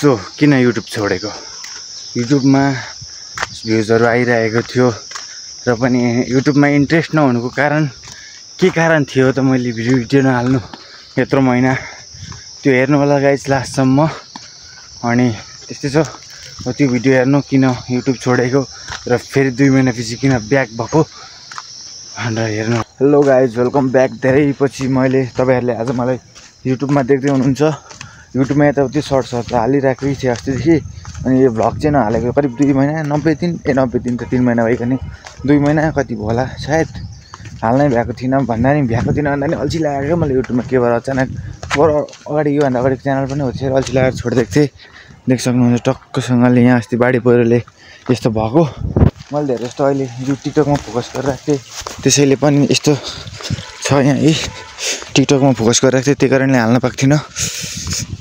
So किन YouTube छोडेको? युट्युबमा भ्युजहरू आइरहेको थियो र पनि युट्युबमा इन्ट्रेस्ट नहुनुको कारण के कारण थियो त मैले भिडियो नहाल्नु यत्रो महिना? त्यो हेर्नु होला गाइस लास्टसम्म। अनि त्यस्तै छ, त्यो भिडियो हेर्नु किन युट्युब छोडेको र फेरि 2 महिनापछि किन ब्याक भएको भनेर हेर्नु। Hello guys, welcome back. धेरै पछि मैले तपाईहरुले आज मलाई युट्युबमा देख्दै हुनुहुन्छ। युट्युबमा यताउति सर्ट्सहरु हालिराखेकै थिएँ अस्तिदेखि, अनि यो भ्लग चाहिँ नहालेको करिब 2 महिना 90 दिन 90 दिन त 3 महिना भइकन 2 महिना कति होला सायद हाल्नै भएको थिइनँ। भन्दा नि भ्याएको थिइनँ भन्दा नि अल्छी लागेको मलाई युट्युबमा के भएर अचानक अगाडि योभन्दा अगाडिको च्यानल पनि हो थियो, अल्छी लागेर छोडिदिएको थिएँ। देख सक्नुहुन्छ टक्कसँगले यहाँ अस्ति बाढी पहिरोले यस्तो भएको। मैले धेरै जस्तो अहिले टिकटकमा फोकस गरिरहेको थिएँ, त्यसैले पनि यस्तो छ यहाँ है। टिकटकमा फोकस गरिरहेको थिएँ, त्यही कारणले हाल्न पाएको थिइनँ।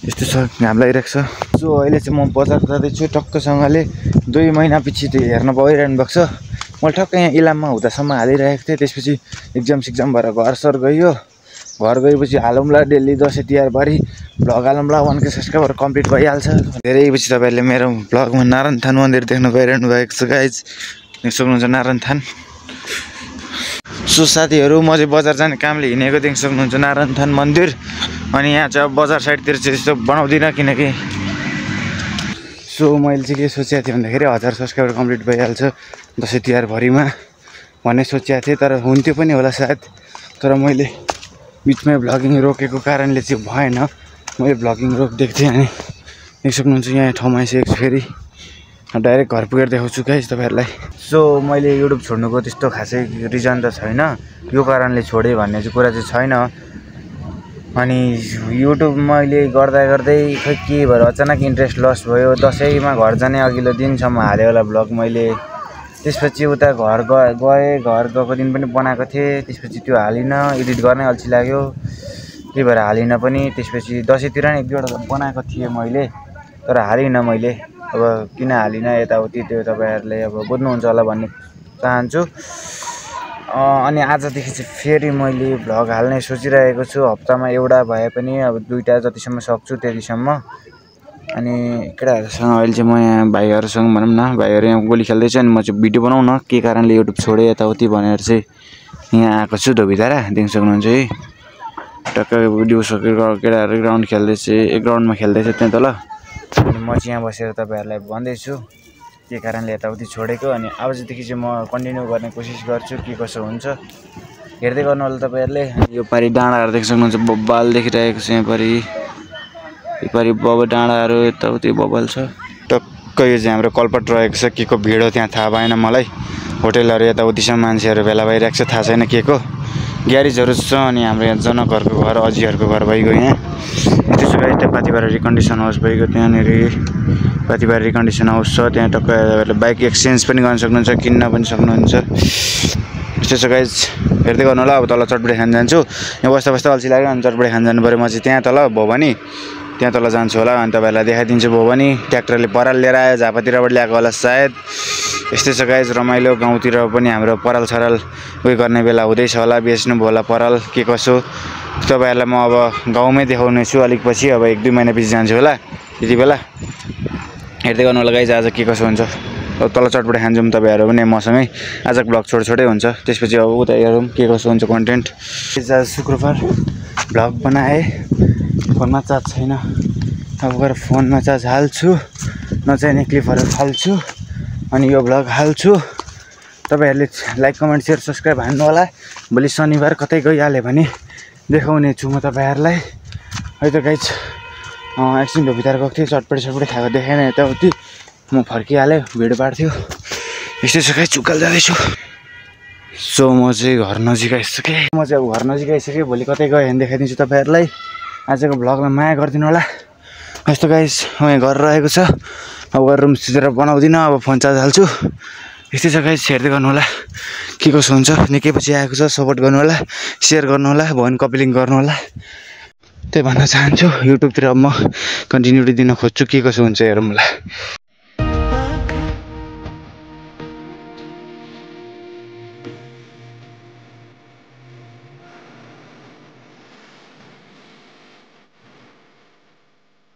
यस्तो छ, घाम लागिरहेको छ। सो अहिले चाहिँ म बजार जाँदैछु टक्कसँगले। 2 महिनापछि त्यो हेर्न पाइरहनु भएको छ। मैले ठक्क यहाँ इलाममा हुँदासम्म हालिरहेको थिएँ, त्यसपछि एक्जाम भएर घर गयो। घर गएपछि हालौँला डेली दसैँ तिहारभरि भ्लग हालौँला। 1K सब्सक्राइबर कम्प्लिट भइहाल्छ। धेरै पछि तपाईँहरूले मेरो भ्लगमा नारायण थान मन्दिर देख्न पाइरहनु भएको छ गाइज। देख्न सक्नुहुन्छ नारायण थान। सो साथीहरू, म चाहिँ बजार जाने कामले हिँडेको देख्न सक्नुहुन्छ नारायण थान मन्दिर। अनि यहाँ चाहिँ अब बजार साइडतिर चाहिँ त्यस्तो बनाउँदिनँ, किनकि सो मैले चाहिँ के सोचेको थिएँ भन्दाखेरि 1000 सब्सक्राइबर कम्प्लिट भइहाल्छ दसैँ तिहारभरिमा भन्ने सोचेको थिएँ। तर हुन्थ्यो पनि होला सायद, तर मैले बिचमै भ्लगिङ रोकेको कारणले चाहिँ भएन। मैले भ्लगिङ रोकिदिएको थिएँ। अनि देख्न सक्नुहुन्छ यहाँ ठाउँमा आइसकेको छु। फेरि डाइरेक्ट घर पुगेर देखाउँछु गाइस तपाईँहरूलाई। सो मैले युट्युब छोड्नुको त्यस्तो खासै रिजन त छैन, यो कारणले छोडेँ भन्ने चाहिँ कुरा चाहिँ छैन। अनि युट्युब मैले गर्दै खै के भएर अचानक इन्ट्रेस्ट लस भयो। दसैँमा घर जाने अघिल्लो दिनसम्म हालेँ होला भ्लग मैले। त्यसपछि उता घर गएँ, घर गएको दिन पनि बनाएको थिएँ। त्यसपछि त्यो हालिनँ, एडिट गर्नै अल्छी लाग्यो, त्यही भएर हालिनँ पनि। त्यसपछि दसैँतिर नि 1-2वटा बनाएको थिएँ मैले, तर हालिनँ मैले। अब किन हालिनँ यताउति त्यो तपाईँहरूले अब बुझ्नुहुन्छ होला भन्ने चाहन्छु। अनि आजदेखि चाहिँ फेरि मैले भ्लग हाल्ने सोचिरहेको छु। हप्तामा एउटा भए पनि अब 2टा जतिसम्म सक्छु त्यतिसम्म। अनि केटाहरूसँग अहिले चाहिँ म यहाँ भाइहरूसँग भनौँ न, भाइहरू यहाँ गोली खेल्दैछ। अनि म चाहिँ भिडियो बनाउँ न के कारणले युट्युब छोडेँ यताउति भनेर चाहिँ यहाँ आएको छु धोबीधारा। देख्न सक्नुहुन्छ है, टक्क भिडियो सकेर केटाहरू ग्राउन्ड खेल्दैछ, एक ग्राउन्डमा खेल्दैछ त्यहाँ तल। अनि म चाहिँ यहाँ बसेर तपाईँहरूलाई भन्दैछु के कारणले यताउति छोडेको। अनि आजदेखि चाहिँ म कन्टिन्यू गर्ने कोसिस गर्छु, के कसो हुन्छ हेर्दै गर्नु होला तपाईँहरूले। यो पारि डाँडाहरू देख्न सक्नुहुन्छ, बब्बाल देखिरहेको छ। यो पारि डाँडाहरू यताउति बब्बाल छ। टक्क यो चाहिँ हाम्रो कलपट रहेको छ। के को भिड हो त्यहाँ थाहा भएन मलाई। होटेलहरू यताउतिसम्म मान्छेहरू भेला भइरहेको छ, थाहा छैन के को। ग्यारेजहरू छ। अनि हाम्रो यहाँ जनकहरूको घर, अजीहरूको घर भइगयो यहाँ। त्यसो भए त्यहाँ पाथिबारी रिकन्डिसन हाउस भइगयो। त्यहाँनिर पाथिबारी रिकन्डिसन हाउस छ, त्यहाँ टक्क बाइक एक्सचेन्ज पनि गर्न सक्नुहुन्छ, किन्न पनि सक्नुहुन्छ। त्यस्तो छ गाइज, हेर्दै गर्नु होला। अब तल चटपटे खान जान्छु। यहाँ बस्दा अल्छी लाग्यो, अनि चटपटे खान जानु पऱ्यो। म चाहिँ त्यहाँ तल भवानी, त्यहाँ तल जान्छु होला। अनि तपाईँहरूलाई देखाइदिन्छु भवानी। ट्र्याक्टरले पराल लिएर आयो, झापातिरबाट ल्याएको होला सायद। यस्तै छ गाइज, रमाइलो। गाउँतिर पनि हाम्रो पराल छराल उयो गर्ने बेला हुँदैछ होला, बेच्नु होला पराल के कसो। तपाईँहरूलाई म अब गाउँमै देखाउने छु अलिक पछि। अब 1-2 महिनापछि जान्छु होला, त्यति बेला हेर्दै गर्नु होला गाइज आज के कसो हुन्छ। अब तल चटपटे खान्छौँ तपाईँहरू पनि मसँगै। आजको भ्लग छोटै हुन्छ, त्यसपछि अब उता हेरौँ के कसो हुन्छ कन्टेन्ट। आज शुक्रबार भ्लग बनाएँ, फोनमा चार्ज छैन। अब गएर फोनमा चार्ज हाल्छु, नचाहिने क्लिपहरू हाल्छु, अनि यो भ्लग हाल्छु। तपाईँहरूले लाइक कमेन्ट सेयर सब्सक्राइब हान्नु होला। भोलि शनिबार कतै गइहाल्यो भने देखाउने छु म तपाईँहरूलाई। अहिले त गाइज एकछिन धोबीधार गएको थिएँ, चटपटे खाएको देखाएन यताउति। म फर्किहालेँ, भिड पार्थ्यो। यस्तै छ गाइज, चुक्काल जाँदैछु। सो म चाहिँ घर नजिक आइसकेँ। अब घर नजिक आइसकेँ। भोलि कतै गएँ भने देखाइदिन्छु तपाईँहरूलाई। आजको भ्लगमा माया गरिदिनु होला। यस्तो गाइज म यहाँ घर रहेको छ। अब गएर रुम सिधेर बनाउँदिनँ, अब फोन चार्ज हाल्छु। यस्तै छ गाइज, हेर्दै गर्नु होला के कसो हुन्छ। निकै पछि आएको छ, सपोर्ट गर्नु होला, सेयर गर्नु होला, भवन कपिलिङ गर्नु होला, त्यही भन्न चाहन्छु। युट्युबतिर म कन्टिन्युटी दिन खोज्छु, के कसो हुन्छ हेरौँ होला।